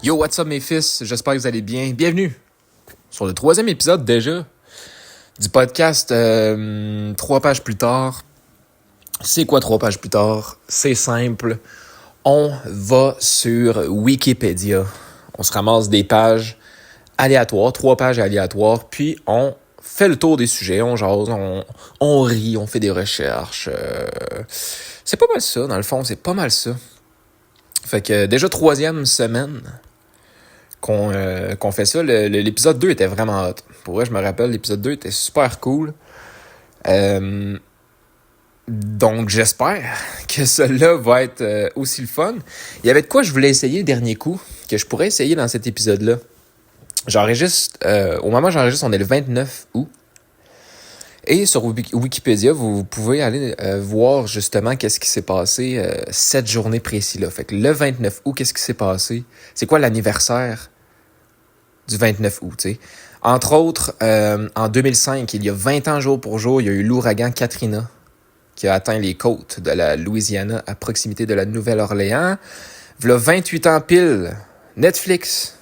Yo, what's up mes fils? J'espère que vous allez bien. Bienvenue sur le 3e épisode déjà du podcast 3 pages plus tard. C'est quoi 3 pages plus tard? C'est simple. On va sur Wikipédia. On se ramasse des pages aléatoires, 3 pages aléatoires, puis on fait le tour des sujets, on jase, on rit, on fait des recherches. C'est pas mal ça, dans le fond, c'est pas mal ça. Fait que déjà 3e semaine qu'on fait ça. L'épisode 2 était vraiment hot. Pour vrai, je me rappelle, l'épisode 2 était super cool. Donc, j'espère que celui-là va être aussi le fun. Il y avait de quoi je voulais essayer le dernier coup, que je pourrais essayer dans cet épisode-là. J'enregistre, au moment où j'enregistre, on est le 29 août. Et sur Wikipédia, vous pouvez aller voir justement qu'est-ce qui s'est passé cette journée précise-là. Fait que le 29 août, qu'est-ce qui s'est passé? C'est quoi l'anniversaire du 29 août, tu sais? Entre autres, en 2005, il y a 20 ans jour pour jour, il y a eu l'ouragan Katrina qui a atteint les côtes de la Louisiana à proximité de la Nouvelle-Orléans. V'là 28 ans pile, Netflix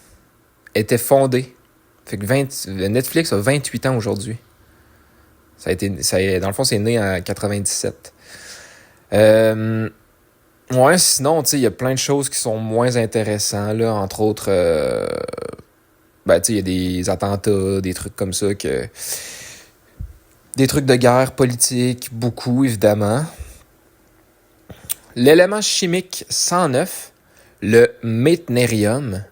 était fondé. Fait que Netflix a 28 ans aujourd'hui. Dans le fond, c'est né en 97. Ouais, sinon, tu sais, il y a plein de choses qui sont moins intéressantes, là. Entre autres, tu sais, il y a des attentats, des trucs comme ça des trucs de guerre politique, beaucoup, évidemment. L'élément chimique 109, le métnérium,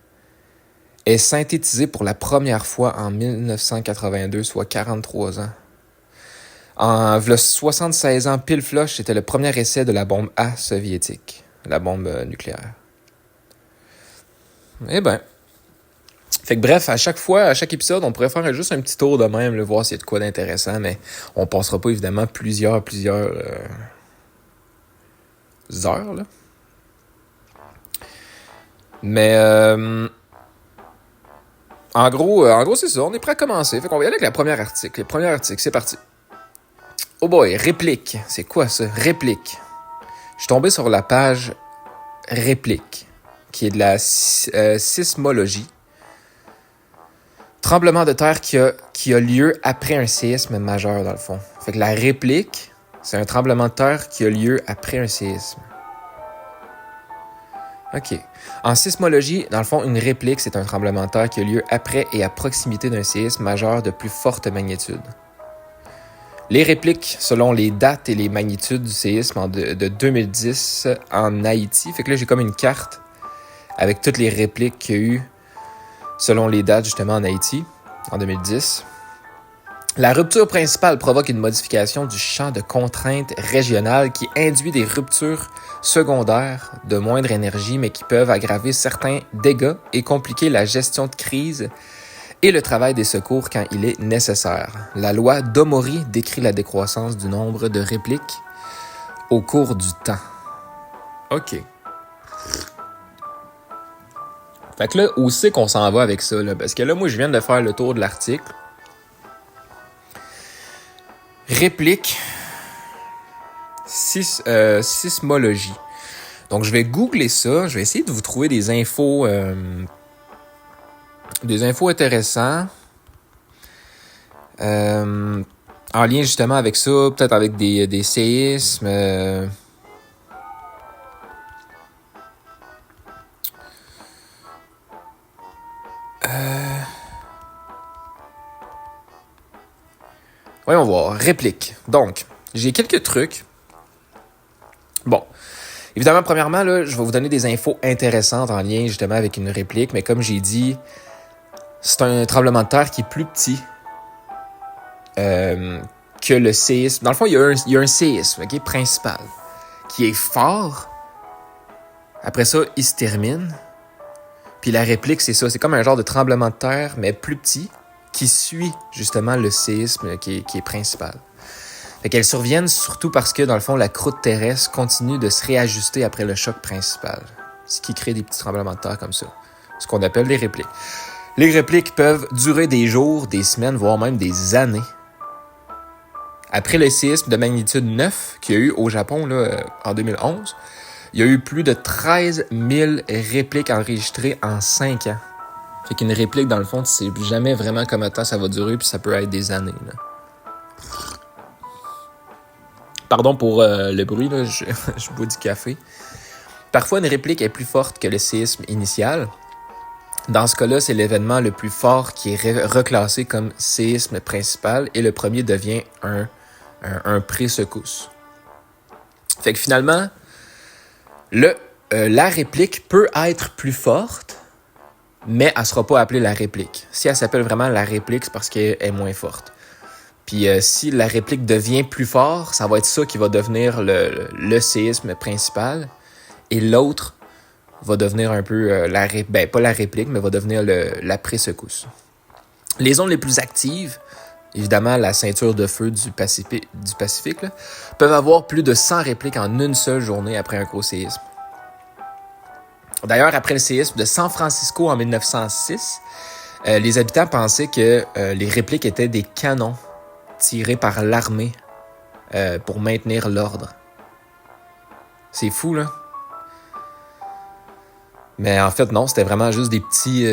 est synthétisé pour la première fois en 1982, soit 43 ans. En 76 ans, pile floche, c'était le premier essai de la bombe A soviétique, la bombe nucléaire. Eh ben. Fait que bref, à chaque épisode, on pourrait faire juste un petit tour de même, là, voir s'il y a de quoi d'intéressant, mais on passera pas évidemment plusieurs heures, là. Mais en gros, c'est ça, on est prêt à commencer. Fait qu'on va y aller avec le premier article, c'est parti. Oh boy, réplique. C'est quoi ça? Réplique. Je suis tombé sur la page réplique, qui est de la sismologie. Tremblement de terre qui a lieu après un séisme majeur, dans le fond. Fait que la réplique, c'est un tremblement de terre qui a lieu après un séisme. OK. En sismologie, dans le fond, une réplique, c'est un tremblement de terre qui a lieu après et à proximité d'un séisme majeur de plus forte magnitude. Les répliques, selon les dates et les magnitudes du séisme de 2010 en Haïti. Fait que là, j'ai comme une carte avec toutes les répliques qu'il y a eu selon les dates, justement, en Haïti, en 2010. La rupture principale provoque une modification du champ de contraintes régionales qui induit des ruptures secondaires de moindre énergie, mais qui peuvent aggraver certains dégâts et compliquer la gestion de crise et le travail des secours quand il est nécessaire. La loi d'Omori décrit la décroissance du nombre de répliques au cours du temps. OK. Fait que là, où c'est qu'on s'en va avec ça, là? Parce que là, moi, je viens de faire le tour de l'article. Réplique sismologie. Donc, je vais googler ça. Je vais essayer de vous trouver des infos intéressantes. En lien justement avec ça, peut-être avec des séismes. Voyons voir. Réplique. Donc, j'ai quelques trucs. Bon. Évidemment, premièrement, là, je vais vous donner des infos intéressantes en lien justement avec une réplique, mais comme j'ai dit, c'est un tremblement de terre qui est plus petit que le séisme. Dans le fond, il y a un séisme, okay, principal, qui est fort. Après ça, il se termine. Puis la réplique, c'est ça. C'est comme un genre de tremblement de terre, mais plus petit, qui suit justement le séisme qui est principal. Fait qu'elles surviennent surtout parce que, dans le fond, la croûte terrestre continue de se réajuster après le choc principal. Ce qui crée des petits tremblements de terre comme ça. Ce qu'on appelle les répliques. Les répliques peuvent durer des jours, des semaines, voire même des années. Après le séisme de magnitude 9 qu'il y a eu au Japon là, en 2011, Il y a eu plus de 13 000 répliques enregistrées en 5 ans. Fait qu'une réplique, dans le fond, tu sais jamais vraiment combien de temps ça va durer, puis ça peut être des années, là. Pardon pour le bruit, là, je bois du café. Parfois, une réplique est plus forte que le séisme initial. Dans ce cas-là, c'est l'événement le plus fort qui est reclassé comme séisme principal et le premier devient un pré-secousse. Fait que finalement, la réplique peut être plus forte, mais elle ne sera pas appelée la réplique. Si elle s'appelle vraiment la réplique, c'est parce qu'elle est moins forte. Puis si la réplique devient plus fort, ça va être ça qui va devenir le séisme principal. Et l'autre va devenir un peu, pas la réplique, mais va devenir la pré-secousse. Les zones les plus actives, évidemment la ceinture de feu du Pacifique là, peuvent avoir plus de 100 répliques en une seule journée après un gros séisme. D'ailleurs, après le séisme de San Francisco en 1906, les habitants pensaient que les répliques étaient des canons tirés par l'armée pour maintenir l'ordre. C'est fou, là. Mais en fait, non, c'était vraiment juste des petits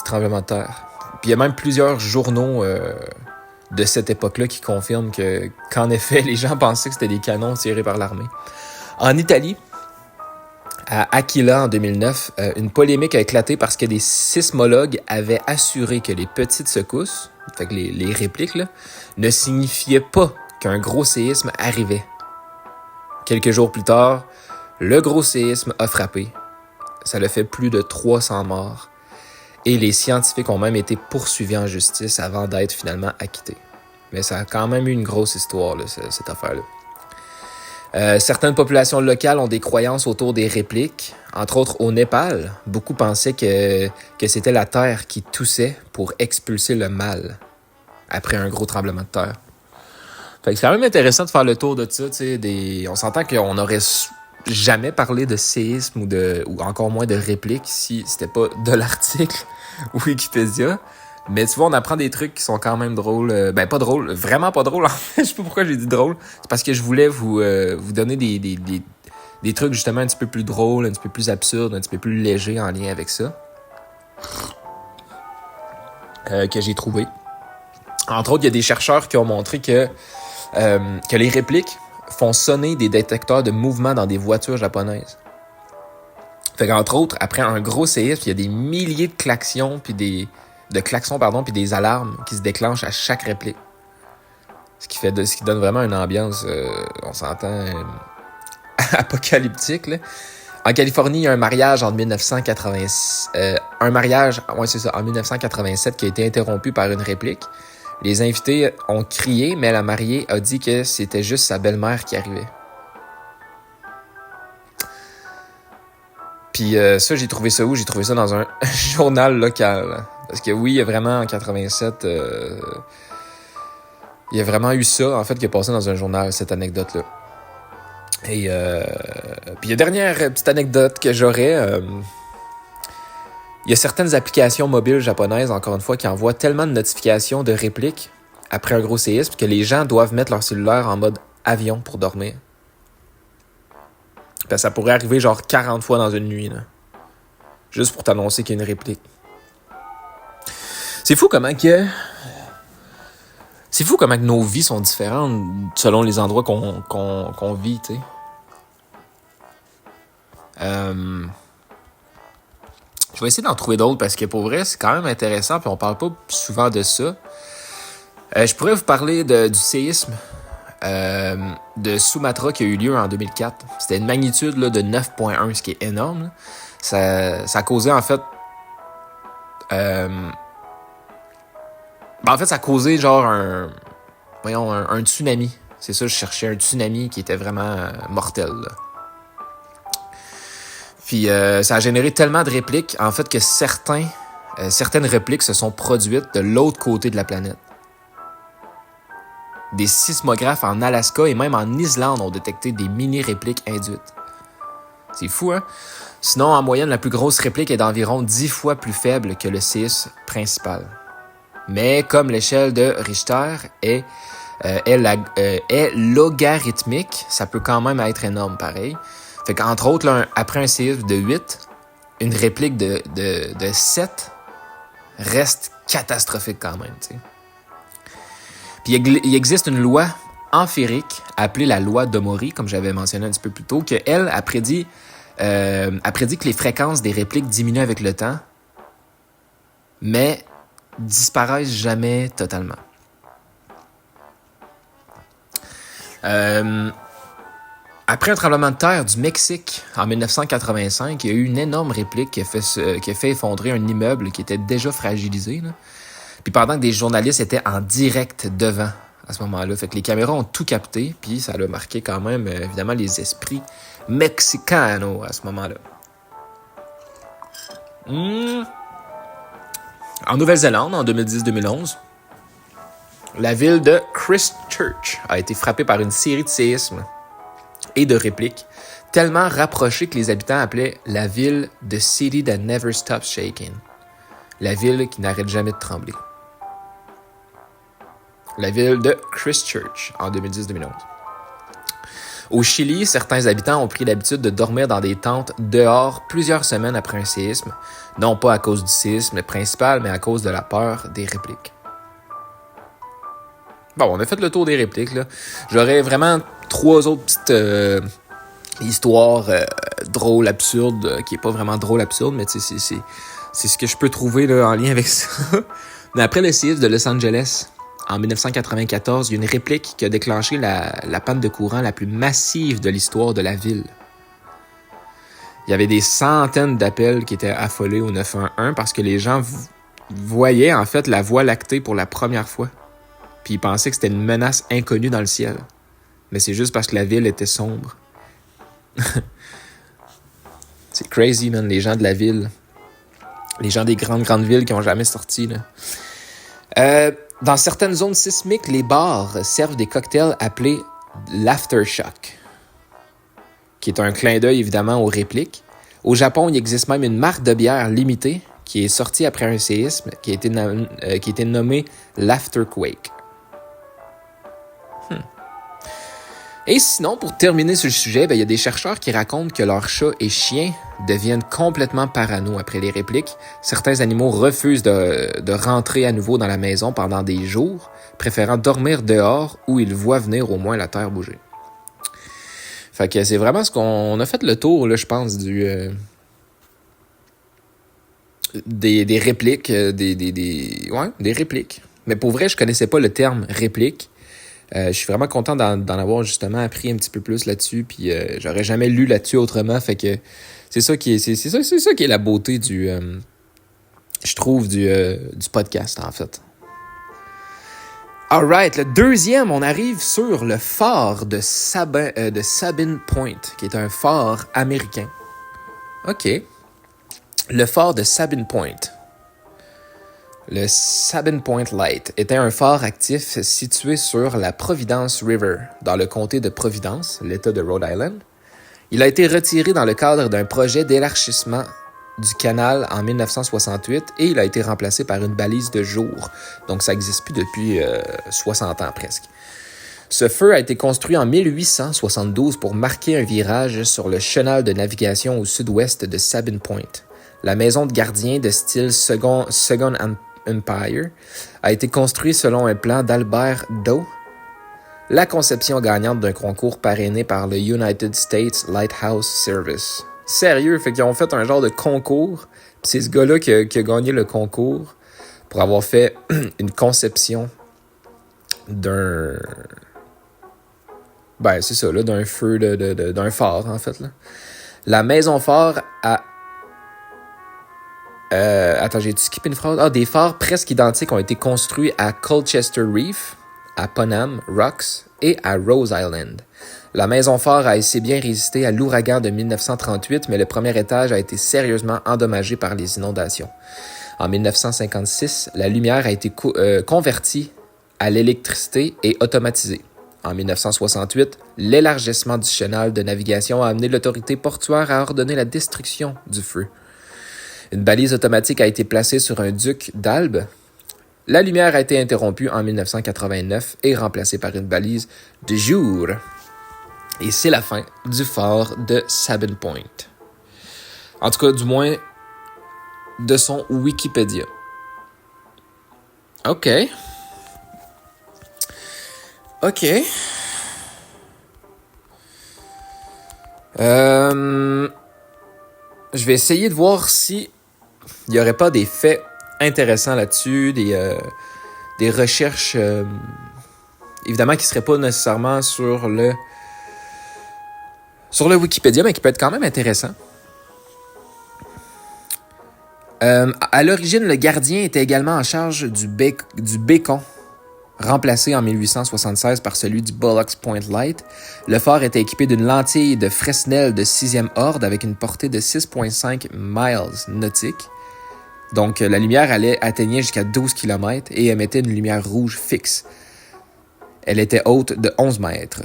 tremblements de terre. Puis il y a même plusieurs journaux de cette époque-là qui confirment qu'en effet, les gens pensaient que c'était des canons tirés par l'armée. En Italie, à Aquila en 2009, une polémique a éclaté parce que des sismologues avaient assuré que les petites secousses, fait que les répliques, là, ne signifiaient pas qu'un gros séisme arrivait. Quelques jours plus tard, le gros séisme a frappé. Ça l'a fait plus de 300 morts. Et les scientifiques ont même été poursuivis en justice avant d'être finalement acquittés. Mais ça a quand même eu une grosse histoire, là, cette affaire-là. Certaines populations locales ont des croyances autour des répliques. Entre autres, au Népal, beaucoup pensaient que c'était la terre qui toussait pour expulser le mal après un gros tremblement de terre. Fait que c'est quand même intéressant de faire le tour de ça. On s'entend qu'on n'aurait jamais parlé de séisme ou encore moins de répliques si c'était pas de l'article Wikipédia. Mais tu vois, on apprend des trucs qui sont quand même drôles. Pas drôles, vraiment pas drôles. Je sais pas pourquoi j'ai dit drôle. C'est parce que je voulais vous donner des trucs justement un petit peu plus drôles, un petit peu plus absurdes, un petit peu plus légers en lien avec ça. Que j'ai trouvé. Entre autres, il y a des chercheurs qui ont montré que les répliques font sonner des détecteurs de mouvement dans des voitures japonaises. Fait qu'entre autres, après un gros séisme, il y a des milliers de klaxons puis des alarmes qui se déclenchent à chaque réplique. Ce qui donne vraiment une ambiance, on s'entend, apocalyptique, là. En Californie, il y a un mariage en 1987 qui a été interrompu par une réplique. Les invités ont crié, mais la mariée a dit que c'était juste sa belle-mère qui arrivait. Puis ça, j'ai trouvé ça où? J'ai trouvé ça dans un journal local. Parce que oui, il y a vraiment en 87... il y a vraiment eu ça, en fait, qui est passé dans un journal, cette anecdote-là. Et puis la dernière petite anecdote que j'aurais... il y a certaines applications mobiles japonaises, encore une fois, qui envoient tellement de notifications de répliques après un gros séisme que les gens doivent mettre leur cellulaire en mode avion pour dormir. Parce que ça pourrait arriver genre 40 fois dans une nuit, là. Juste pour t'annoncer qu'il y a une réplique. C'est fou comment que nos vies sont différentes selon les endroits qu'on vit, tu sais. Je vais essayer d'en trouver d'autres parce que pour vrai, c'est quand même intéressant puis on parle pas souvent de ça. Je pourrais vous parler du séisme de Sumatra qui a eu lieu en 2004. C'était une magnitude là, de 9.1, ce qui est énorme. Ça a causé en fait... ça a causé genre un tsunami. C'est ça, je cherchais un tsunami qui était vraiment mortel, là. Puis ça a généré tellement de répliques, en fait, que certaines répliques se sont produites de l'autre côté de la planète. Des sismographes en Alaska et même en Islande ont détecté des mini-répliques induites. C'est fou, hein? Sinon, en moyenne, la plus grosse réplique est d'environ 10 fois plus faible que le séisme principal. Mais comme l'échelle de Richter est logarithmique, ça peut quand même être énorme, pareil. Fait qu'entre autres, là, après un séisme de 8, une réplique de 7 reste catastrophique quand même, tu sais. Puis il existe une loi empirique appelée la loi d'Omori, comme j'avais mentionné un petit peu plus tôt, qu'elle a prédit que les fréquences des répliques diminuent avec le temps, mais disparaissent jamais totalement. Après un tremblement de terre du Mexique en 1985, il y a eu une énorme réplique qui a fait effondrer un immeuble qui était déjà fragilisé, là. Puis pendant que des journalistes étaient en direct devant à ce moment-là. Fait que les caméras ont tout capté, puis ça a marqué quand même, évidemment, les esprits mexicanos à ce moment-là. En Nouvelle-Zélande, en 2010-2011, la ville de Christchurch a été frappée par une série de séismes et de répliques tellement rapprochées que les habitants appelaient la ville « The City That Never Stops Shaking », la ville qui n'arrête jamais de trembler. La ville de Christchurch, en 2010-2011. Au Chili, certains habitants ont pris l'habitude de dormir dans des tentes dehors plusieurs semaines après un séisme, non pas à cause du séisme principal, mais à cause de la peur des répliques. Bon, on a fait le tour des répliques, là. J'aurais vraiment 3 autres petites histoires drôles, absurdes, qui est pas vraiment drôle, absurde, mais c'est ce que je peux trouver là, en lien avec ça. Mais après le séisme de Los Angeles, en 1994, il y a une réplique qui a déclenché la panne de courant la plus massive de l'histoire de la ville. Il y avait des centaines d'appels qui étaient affolés au 911 parce que les gens voyaient en fait la Voie lactée pour la première fois. Puis ils pensaient que c'était une menace inconnue dans le ciel. Mais c'est juste parce que la ville était sombre. C'est crazy, man, les gens de la ville. Les gens des grandes villes qui n'ont jamais sorti, là. Dans certaines zones sismiques, les bars servent des cocktails appelés l'aftershock, qui est un clin d'œil évidemment aux répliques. Au Japon, il existe même une marque de bière limitée qui est sortie après un séisme, qui a été nommée l'afterquake. Et sinon, pour terminer sur le sujet, il y a des chercheurs qui racontent que leurs chats et chiens deviennent complètement parano après les répliques. Certains animaux refusent de rentrer à nouveau dans la maison pendant des jours, préférant dormir dehors où ils voient venir au moins la terre bouger. Fait que c'est vraiment ce qu'on a fait le tour, là, je pense, des répliques, des répliques. Mais pour vrai, je connaissais pas le terme réplique. Je suis vraiment content d'en avoir justement appris un petit peu plus là-dessus, puis j'aurais jamais lu là-dessus autrement, fait que c'est ça qui est la beauté je trouve du podcast en fait. Alright, le deuxième, on arrive sur le phare de Sabine Point, qui est un phare américain. OK. Le phare de Sabine Point. Le Sabine Point Light était un phare actif situé sur la Providence River, dans le comté de Providence, l'État de Rhode Island. Il a été retiré dans le cadre d'un projet d'élargissement du canal en 1968 et il a été remplacé par une balise de jour. Donc ça n'existe plus depuis 60 ans presque. Ce feu a été construit en 1872 pour marquer un virage sur le chenal de navigation au sud-ouest de Sabine Point. La maison de gardien de style Second Empire a été construit selon un plan d'Albert Doe, la conception gagnante d'un concours parrainé par le United States Lighthouse Service. Sérieux, fait qu'ils ont fait un genre de concours, pis c'est ce gars-là qui a gagné le concours pour avoir fait une conception d'un... Ben, c'est ça, là, d'un feu, d'un phare, en fait, là. La maison phare a... Attends, j'ai skippé une phrase. Des phares presque identiques ont été construits à Colchester Reef, à Ponham Rocks et à Rose Island. La maison phare a assez bien résisté à l'ouragan de 1938, mais le premier étage a été sérieusement endommagé par les inondations. En 1956, la lumière a été convertie à l'électricité et automatisée. En 1968, l'élargissement du chenal de navigation a amené l'autorité portuaire à ordonner la destruction du feu. Une balise automatique a été placée sur un duc d'Albe. La lumière a été interrompue en 1989 et remplacée par une balise de jour. Et c'est la fin du fort de Sabine Point. En tout cas, du moins, de son Wikipédia. OK. Je vais essayer de voir si il n'y aurait pas des faits intéressants là-dessus, des recherches, évidemment, qui ne seraient pas nécessairement sur le Wikipédia, mais qui peut être quand même intéressant. À l'origine, le gardien était également en charge du Bécon, remplacé en 1876 par celui du Bullock's Point Light. Le phare était équipé d'une lentille de Fresnel de 6e ordre avec une portée de 6,5 miles nautiques. Donc, la lumière atteignait jusqu'à 12 km et émettait une lumière rouge fixe. Elle était haute de 11 mètres.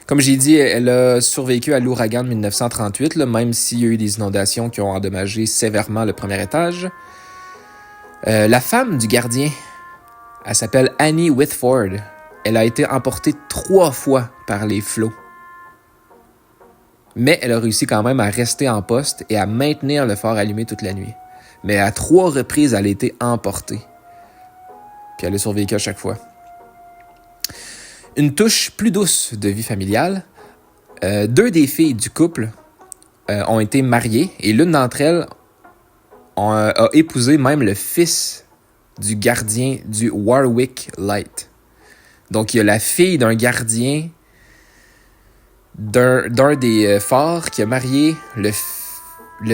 Comme j'ai dit, elle a survécu à l'ouragan de 1938, même s'il y a eu des inondations qui ont endommagé sévèrement le premier étage. La femme du gardien, elle s'appelle Annie Whitford. Elle a été emportée 3 fois par les flots. Mais elle a réussi quand même à rester en poste et à maintenir le phare allumé toute la nuit. Mais à 3 reprises, elle a été emportée. Puis elle a survécu à chaque fois. Une touche plus douce de vie familiale. 2 des filles du couple ont été mariées et l'une d'entre elles a épousé même le fils du gardien du Warwick Light. Donc, il y a la fille d'un gardien d'un des phares qui a marié le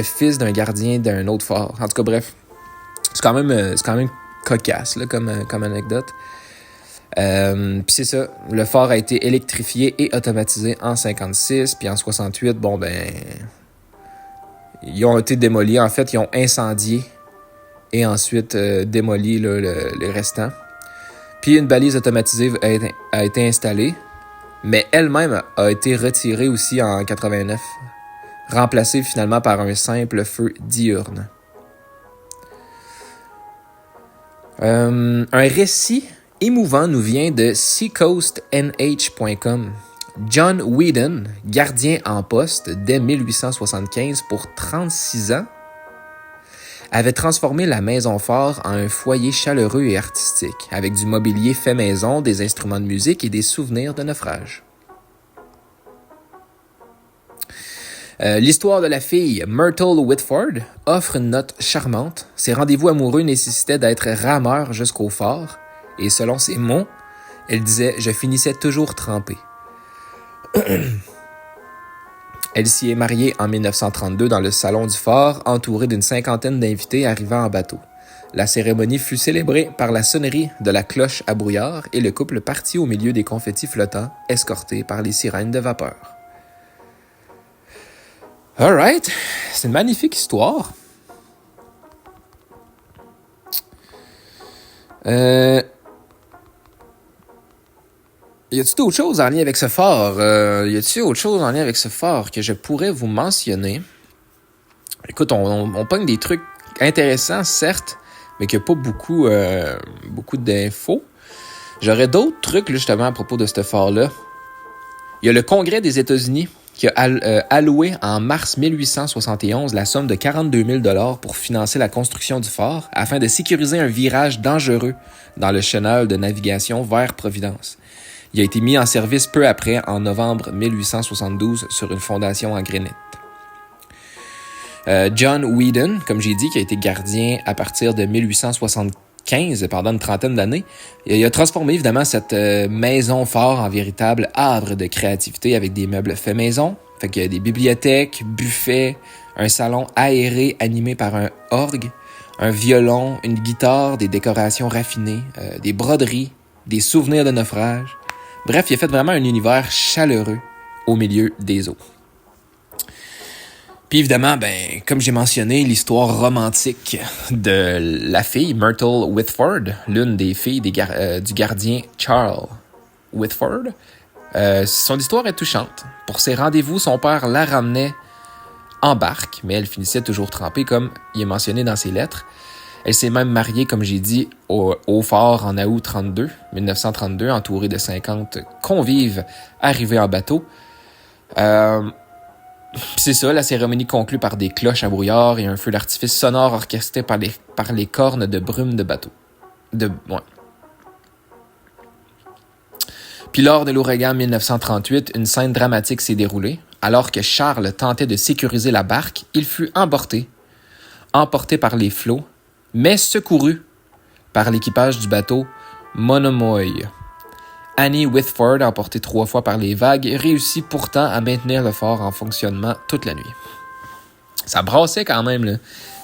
fils d'un gardien d'un autre phare. En tout cas, bref, c'est quand même cocasse là, comme anecdote. Puis c'est ça, le phare a été électrifié et automatisé en 56, puis en 68, ils ont été démolis. En fait, ils ont incendié et ensuite démoli là, le restant. Puis une balise automatisée a été installée, mais elle-même a été retirée aussi en 89, remplacée finalement par un simple feu diurne. Un récit émouvant nous vient de seacoastnh.com. John Whedon, gardien en poste dès 1875 pour 36 ans, avait transformé la maison phare en un foyer chaleureux et artistique, avec du mobilier fait maison, des instruments de musique et des souvenirs de naufrage. L'histoire de la fille Myrtle Whitford offre une note charmante. Ses rendez-vous amoureux nécessitaient d'être rameurs jusqu'au phare, et selon ses mots, elle disait « Je finissais toujours trempée ». Elle s'y est mariée en 1932 dans le salon du phare, entourée d'une 50aine d'invités arrivant en bateau. La cérémonie fut célébrée par la sonnerie de la cloche à brouillard et le couple partit au milieu des confettis flottants, escortés par les sirènes de vapeur. Alright, c'est une magnifique histoire. Y a-t-il d'autres choses en lien avec ce phare? Que je pourrais vous mentionner? Écoute, on pogne des trucs intéressants, certes, mais qu'il n'y a pas beaucoup d'infos. J'aurais d'autres trucs, là, justement, à propos de ce phare-là. Il y a le Congrès des États-Unis qui a alloué en mars 1871 la somme de 42 000 $ pour financer la construction du phare afin de sécuriser un virage dangereux dans le chenal de navigation vers Providence. Il a été mis en service peu après, en novembre 1872, sur une fondation en granit. John Whedon, comme j'ai dit, qui a été gardien à partir de 1875, pendant une trentaine d'années, il a transformé évidemment cette maison phare en véritable havre de créativité avec des meubles faits maison. Fait qu'il y a des bibliothèques, buffets, un salon aéré animé par un orgue, un violon, une guitare, des décorations raffinées, des broderies, des souvenirs de naufrage. Bref, il a fait vraiment un univers chaleureux au milieu des eaux. Puis évidemment, comme j'ai mentionné, l'histoire romantique de la fille Myrtle Whitford, l'une des filles du gardien Charles Whitford. Son histoire est touchante. Pour ses rendez-vous, son père la ramenait en barque, mais elle finissait toujours trempée, comme il est mentionné dans ses lettres. Elle s'est même mariée, comme j'ai dit, au fort en août 1932, entourée de 50 convives arrivés en bateau. C'est ça, la cérémonie conclut par des cloches à brouillard et un feu d'artifice sonore orchestré par les cornes de brume de bateau. Puis lors de l'ouragan 1938, une scène dramatique s'est déroulée. Alors que Charles tentait de sécuriser la barque, il fut emporté par les flots, mais secouru par l'équipage du bateau Monomoy. Annie Whitford, emportée 3 fois par les vagues, réussit pourtant à maintenir le fort en fonctionnement toute la nuit. Ça brassait quand même, là.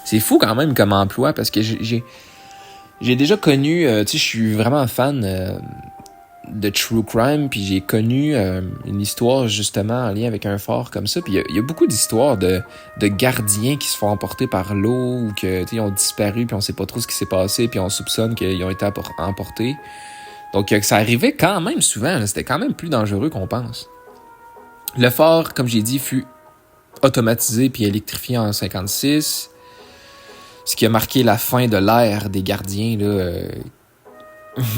C'est fou quand même comme emploi, parce que j'ai déjà connu, tu sais, je suis vraiment fan de True Crime, puis j'ai connu une histoire justement en lien avec un fort comme ça, puis il y a beaucoup d'histoires de gardiens qui se font emporter par l'eau, ou que, tu sais, ils ont disparu, puis on sait pas trop ce qui s'est passé, puis on soupçonne qu'ils ont été emportés. Donc, ça arrivait quand même souvent. Là. C'était quand même plus dangereux qu'on pense. Le fort, comme j'ai dit, fut automatisé puis électrifié en 1956, ce qui a marqué la fin de l'ère des gardiens.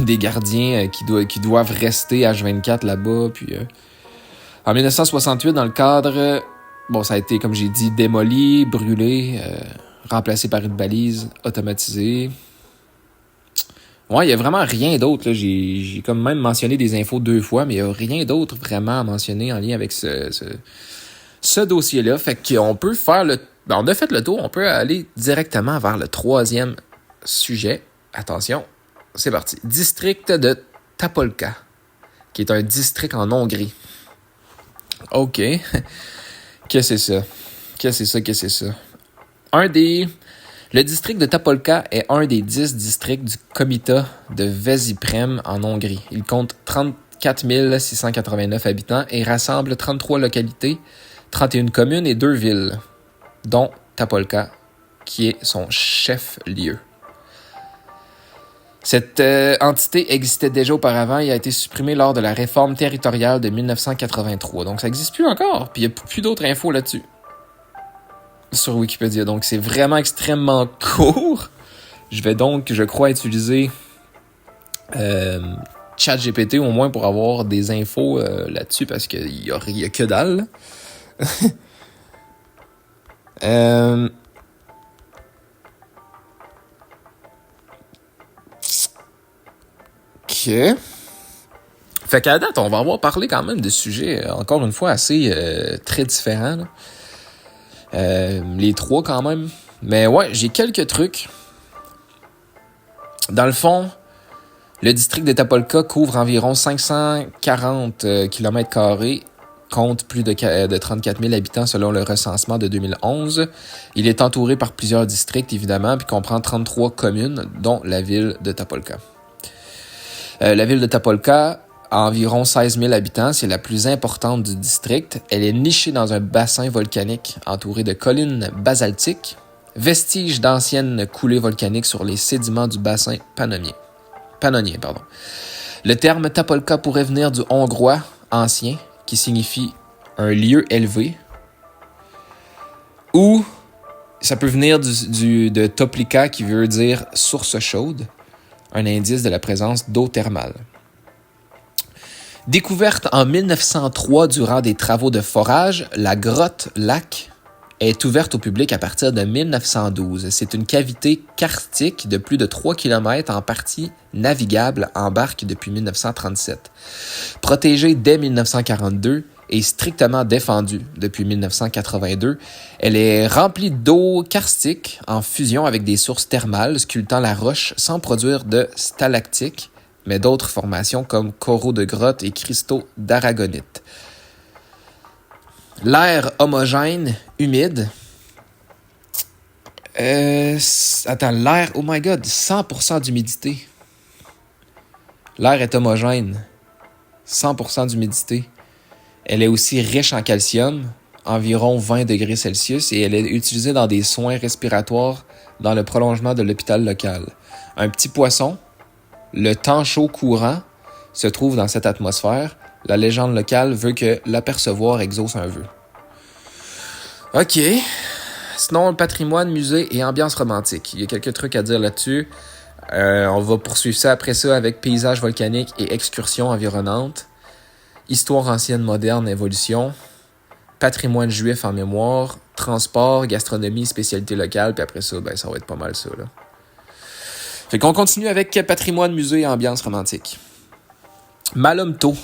Des gardiens qui doivent rester H24 là-bas. Puis, en 1968, dans le cadre, ça a été, comme j'ai dit, démoli, brûlé, remplacé par une balise automatisée. Ouais, il y a vraiment rien d'autre. Là. J'ai comme même mentionné des infos 2 fois, mais il y a rien d'autre vraiment à mentionner en lien avec ce dossier-là. Fait qu'on peut faire on a fait le tour, on peut aller directement vers le 3e sujet. Attention, c'est parti. District de Tapolca, qui est un district en Hongrie. OK. Qu'est-ce que c'est ça? Le district de Tapolca est un des 10 districts du comitat de Veszprém en Hongrie. Il compte 34 689 habitants et rassemble 33 localités, 31 communes et 2 villes, dont Tapolca, qui est son chef-lieu. Cette entité existait déjà auparavant et a été supprimée lors de la réforme territoriale de 1983. Donc ça n'existe plus encore, puis il n'y a plus d'autres infos là-dessus sur Wikipédia. Donc c'est vraiment extrêmement court. Je vais donc, je crois, utiliser ChatGPT au moins pour avoir des infos là-dessus parce qu'il y a que dalle. OK. Fait qu'à date, on va avoir parlé quand même de sujets, encore une fois, assez très différents. Là. Les 3 quand même. Mais ouais, j'ai quelques trucs. Dans le fond, le district de Tapolca couvre environ 540 km², compte plus de 34 000 habitants selon le recensement de 2011. Il est entouré par plusieurs districts, évidemment, puis comprend 33 communes, dont la ville de Tapolca. La ville de Tapolca a environ 16 000 habitants. C'est la plus importante du district. Elle est nichée dans un bassin volcanique entouré de collines basaltiques, vestiges d'anciennes coulées volcaniques sur les sédiments du bassin pannonien. Le terme Tapolca pourrait venir du hongrois ancien, qui signifie un lieu élevé, ou ça peut venir de Toplica, qui veut dire source chaude, un indice de la présence d'eau thermale. Découverte en 1903 durant des travaux de forage, la grotte Lac est ouverte au public à partir de 1912. C'est une cavité karstique de plus de 3 km en partie navigable en barque depuis 1937. Protégée dès 1942 et strictement défendue depuis 1982, elle est remplie d'eau karstique en fusion avec des sources thermales sculptant la roche sans produire de stalactites, mais d'autres formations comme coraux de grotte et cristaux d'aragonite. L'air homogène, humide. L'air, oh my god, 100% d'humidité. L'air est homogène, 100% d'humidité. Elle est aussi riche en calcium, environ 20 degrés Celsius, et elle est utilisée dans des soins respiratoires dans le prolongement de l'hôpital local. Un petit poisson, le temps chaud courant, se trouve dans cette atmosphère. La légende locale veut que l'apercevoir exauce un vœu. OK. Sinon, patrimoine, musée et ambiance romantique. Il y a quelques trucs à dire là-dessus. On va poursuivre ça après ça avec paysage volcanique et excursions environnantes. Histoire ancienne, moderne, évolution. Patrimoine juif en mémoire. Transport, gastronomie, spécialité locale. Puis après ça, ça va être pas mal ça, là. Fait qu'on continue avec patrimoine, musée et ambiance romantique. Malomto,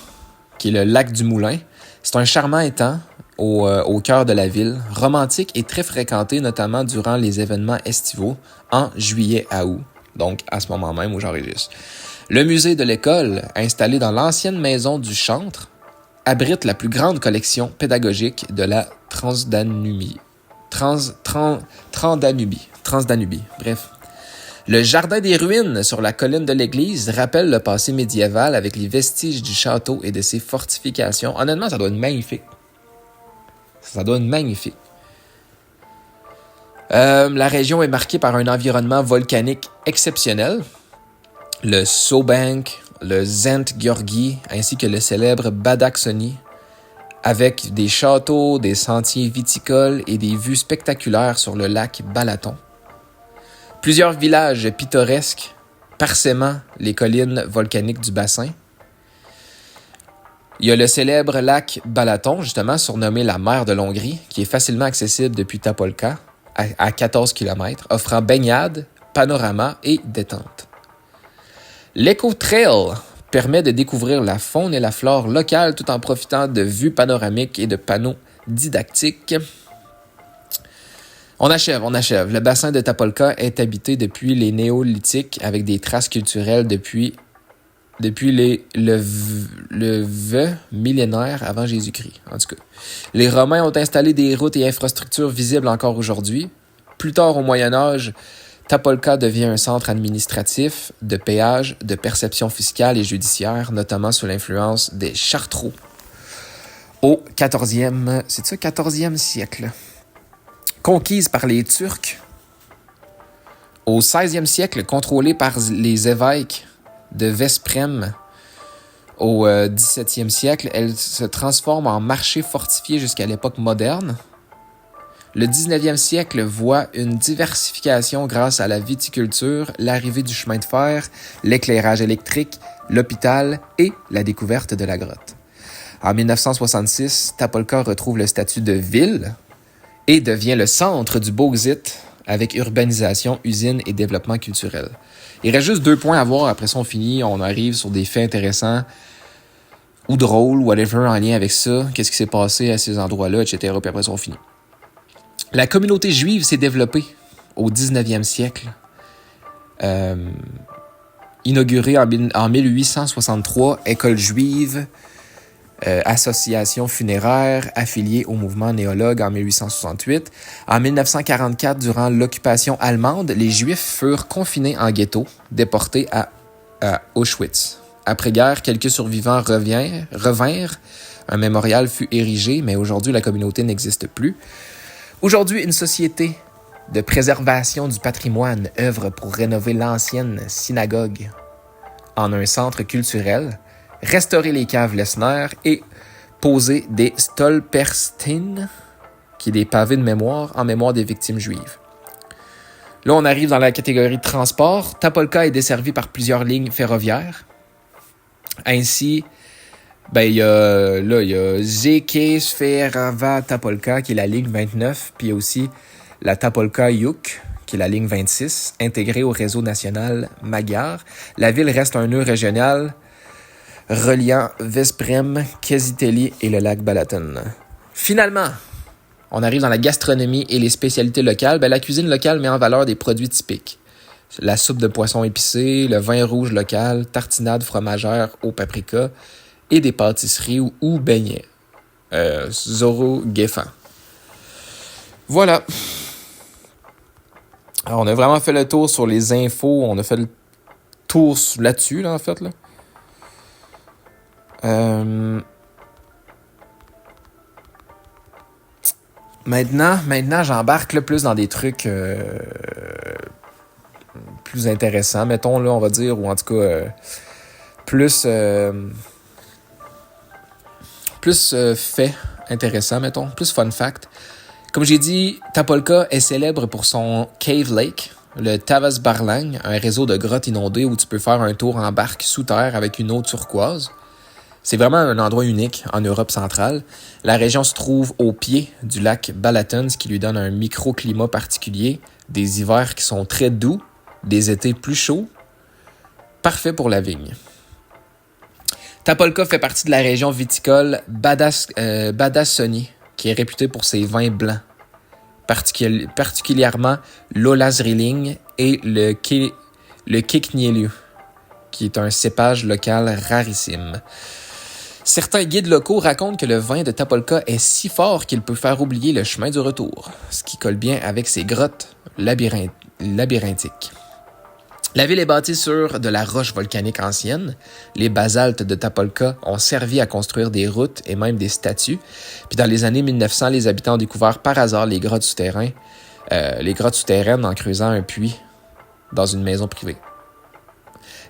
qui est le lac du Moulin. C'est un charmant étang au cœur de la ville, romantique et très fréquenté, notamment durant les événements estivaux en juillet à août, donc à ce moment même où j'enregistre. Le musée de l'école, installé dans l'ancienne maison du chantre, abrite la plus grande collection pédagogique de la Transdanubie. Bref. Le jardin des ruines sur la colline de l'église rappelle le passé médiéval avec les vestiges du château et de ses fortifications. Honnêtement, ça doit être magnifique. La région est marquée par un environnement volcanique exceptionnel. Le Sobank, le Zent Gheorghi, ainsi que le célèbre Badacsony, avec des châteaux, des sentiers viticoles et des vues spectaculaires sur le lac Balaton. Plusieurs villages pittoresques parsemant les collines volcaniques du bassin. Il y a le célèbre lac Balaton, justement surnommé la mer de l'Hongrie, qui est facilement accessible depuis Tapolca, à 14 km, offrant baignade, panorama et détente. L'Eco-Trail permet de découvrir la faune et la flore locale tout en profitant de vues panoramiques et de panneaux didactiques. On achève. Le bassin de Tapolca est habité depuis les néolithiques avec des traces culturelles depuis le millénaire avant Jésus-Christ, en tout cas. Les Romains ont installé des routes et infrastructures visibles encore aujourd'hui. Plus tard, au Moyen-Âge, Tapolca devient un centre administratif, de péage, de perception fiscale et judiciaire, notamment sous l'influence des Chartreux. Au 14e siècle. Conquise par les Turcs. Au 16e siècle, contrôlée par les évêques de Vesprem. Au 17e siècle, elle se transforme en marché fortifié jusqu'à l'époque moderne. Le 19e siècle voit une diversification grâce à la viticulture, l'arrivée du chemin de fer, l'éclairage électrique, l'hôpital et la découverte de la grotte. En 1966, Tapolca retrouve le statut de ville et devient le centre du Bauxite avec urbanisation, usine et développement culturel. Il reste juste 2 points à voir, après ça on finit, on arrive sur des faits intéressants ou drôles, whatever, en lien avec ça, qu'est-ce qui s'est passé à ces endroits-là, etc. Puis après ça on finit. La communauté juive s'est développée au 19e siècle, inaugurée en 1863, école juive, association funéraire affiliée au mouvement néologue en 1868. En 1944, durant l'occupation allemande, les Juifs furent confinés en ghetto, déportés à Auschwitz. Après-guerre, quelques survivants revinrent. Un mémorial fut érigé, mais aujourd'hui, la communauté n'existe plus. Aujourd'hui, une société de préservation du patrimoine œuvre pour rénover l'ancienne synagogue en un centre culturel, restaurer les caves Lessner et poser des Stolpersteine, qui est des pavés de mémoire en mémoire des victimes juives. Là, on arrive dans la catégorie de transport. Tapolca est desservi par plusieurs lignes ferroviaires. Ainsi, il y a Zeke Sferava Tapolca, qui est la ligne 29, puis il y a aussi la Tapolca Yuk, qui est la ligne 26, intégrée au réseau national magyar. La ville reste un nœud régional reliant Vesprem, Keziteli et le lac Balaton. Finalement, on arrive dans la gastronomie et les spécialités locales. La cuisine locale met en valeur des produits typiques. La soupe de poisson épicé, le vin rouge local, tartinade fromagère au paprika et des pâtisseries ou beignets. Zoro Geffen. Voilà. Alors, on a vraiment fait le tour sur les infos. On a fait le tour là-dessus, là, en fait, là. Maintenant, j'embarque là, plus dans des trucs plus intéressants, mettons, là, on va dire, ou en tout cas, plus faits intéressants, mettons, plus fun fact. Comme j'ai dit, Tapolca est célèbre pour son Cave Lake, le Tavas Barlang, un réseau de grottes inondées où tu peux faire un tour en barque sous terre avec une eau turquoise. C'est vraiment un endroit unique en Europe centrale. La région se trouve au pied du lac Balaton, ce qui lui donne un microclimat particulier, des hivers qui sont très doux, des étés plus chauds, parfait pour la vigne. Tapolca fait partie de la région viticole Badassoni, qui est réputée pour ses vins blancs, particulièrement l'Olazriling et le Kiknielu, qui est un cépage local rarissime. Certains guides locaux racontent que le vin de Tapolca est si fort qu'il peut faire oublier le chemin du retour, ce qui colle bien avec ses grottes labyrinthiques. La ville est bâtie sur de la roche volcanique ancienne. Les basaltes de Tapolca ont servi à construire des routes et même des statues. Puis dans les années 1900, les habitants ont découvert par hasard les grottes souterraines en creusant un puits dans une maison privée.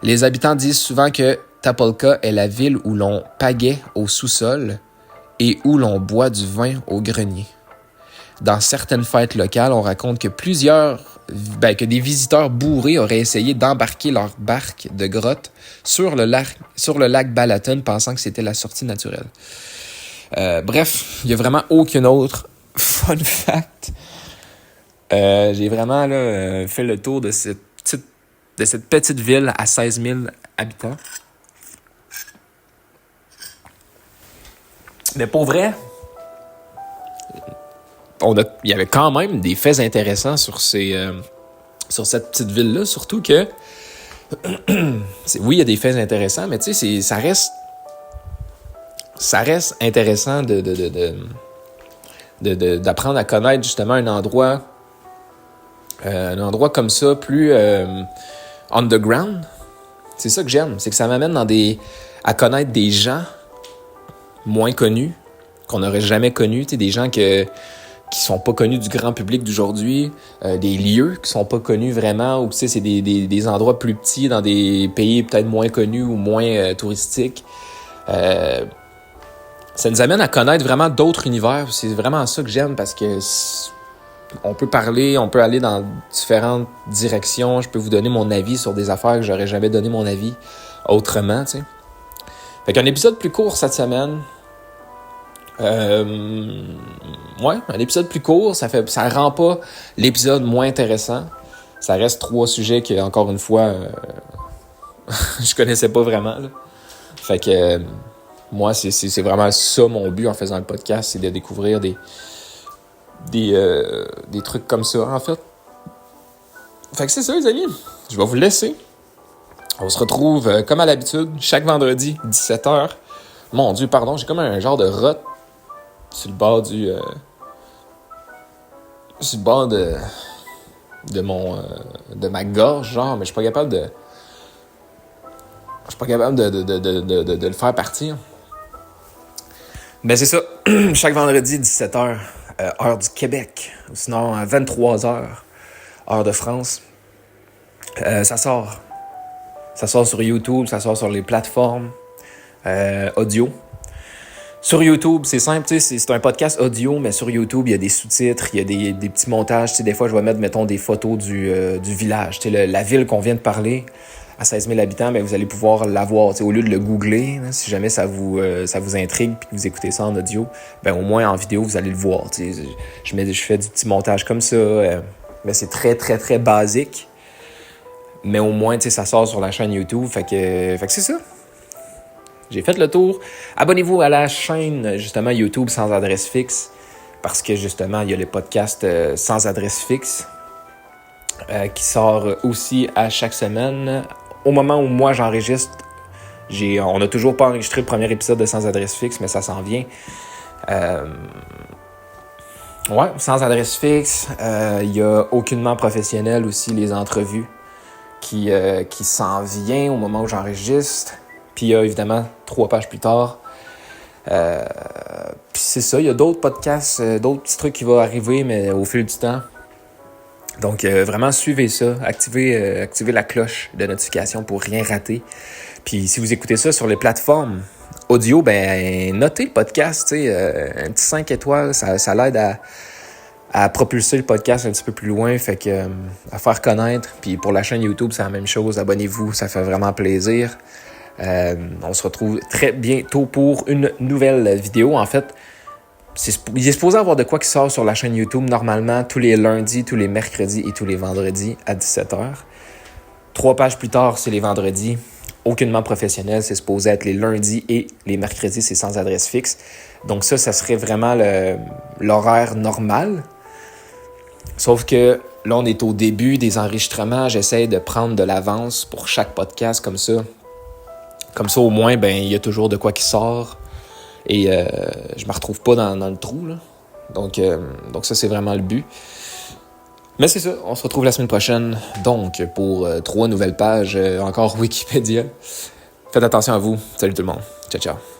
Les habitants disent souvent que Tapolca est la ville où l'on pagaie au sous-sol et où l'on boit du vin au grenier. Dans certaines fêtes locales, on raconte que que des visiteurs bourrés auraient essayé d'embarquer leur barque de grotte sur le lac Balaton, pensant que c'était la sortie naturelle. Bref, il n'y a vraiment aucun autre fun fact. J'ai vraiment fait le tour de cette petite ville à 16 000 habitants. Mais pour vrai, il y avait quand même des faits intéressants sur cette petite ville-là, surtout que oui, il y a des faits intéressants, mais tu sais, ça reste intéressant d'apprendre à connaître justement un endroit comme ça, plus underground. C'est ça que j'aime, c'est que ça m'amène à connaître des gens moins connus, qu'on n'aurait jamais connus, tu sais, des gens qui sont pas connus du grand public d'aujourd'hui, des lieux qui sont pas connus vraiment, ou tu sais, c'est des endroits plus petits dans des pays peut-être moins connus ou moins touristiques. Ça nous amène à connaître vraiment d'autres univers. C'est vraiment ça que j'aime, parce que on peut aller dans différentes directions. Je peux vous donner mon avis sur des affaires que j'aurais jamais donné mon avis autrement, tu sais. Fait qu'un épisode plus court cette semaine. Un épisode plus court, ça rend pas l'épisode moins intéressant. Ça reste 3 sujets que, encore une fois, je connaissais pas vraiment, là. Fait que moi, c'est vraiment ça mon but en faisant le podcast, c'est de découvrir des trucs comme ça, en fait. Fait que c'est ça, les amis. Je vais vous laisser. On se retrouve, comme à l'habitude, chaque vendredi, 17h. Mon Dieu, pardon, j'ai comme un genre de rot sur le bord de ma gorge, genre, mais je suis pas capable de le faire partir. Mais c'est ça, chaque vendredi, 17h, heure du Québec, ou sinon 23h, heure de France. Ça sort sur YouTube, ça sort sur les plateformes audio. Sur YouTube, c'est simple, tu sais, c'est un podcast audio, mais sur YouTube, il y a des sous-titres, il y a des petits montages. Tu sais, des fois, je vais mettre, mettons, des photos du village. Tu sais, la ville qu'on vient de parler, à 16 000 habitants, mais vous allez pouvoir la voir. Tu sais, au lieu de le googler, là, si jamais ça vous intrigue et que vous écoutez ça en audio, ben au moins en vidéo, vous allez le voir. Tu sais, je fais du petit montage comme ça, mais c'est très, très, très basique. Mais au moins, tu sais, ça sort sur la chaîne YouTube. Fait que c'est ça. J'ai fait le tour. Abonnez-vous à la chaîne, justement, YouTube sans adresse fixe. Parce que, justement, il y a le podcast sans adresse fixe qui sort aussi à chaque semaine. Au moment où moi, j'enregistre, on n'a toujours pas enregistré le premier épisode de Sans adresse fixe, mais ça s'en vient. Sans adresse fixe. Il y a Aucunement professionnel aussi, les entrevues qui s'en vient au moment où j'enregistre. Puis il y a évidemment 3 pages plus tard. Puis c'est ça, il y a d'autres podcasts, d'autres petits trucs qui vont arriver, mais au fil du temps. Donc vraiment suivez ça, activez la cloche de notification pour rien rater. Puis si vous écoutez ça sur les plateformes audio, ben notez le podcast, tu sais, un petit 5 étoiles, ça l'aide à propulser le podcast un petit peu plus loin, fait que à faire connaître. Puis pour la chaîne YouTube, c'est la même chose. Abonnez-vous, ça fait vraiment plaisir. On se retrouve très bientôt pour une nouvelle vidéo. En fait, il est supposé avoir de quoi qui sort sur la chaîne YouTube normalement tous les lundis, tous les mercredis et tous les vendredis à 17h. 3 pages plus tard, c'est les vendredis. Aucunement professionnel, c'est supposé être les lundis et les mercredis, c'est sans adresse fixe. Donc ça serait vraiment l'horaire normal. Sauf que là, on est au début des enregistrements. J'essaie de prendre de l'avance pour chaque podcast comme ça. Comme ça, au moins, il y a toujours de quoi qui sort. Et je me retrouve pas dans le trou, là. Donc ça, c'est vraiment le but. Mais c'est ça, on se retrouve la semaine prochaine. Donc, pour 3 nouvelles pages, encore Wikipédia. Faites attention à vous. Salut tout le monde. Ciao, ciao.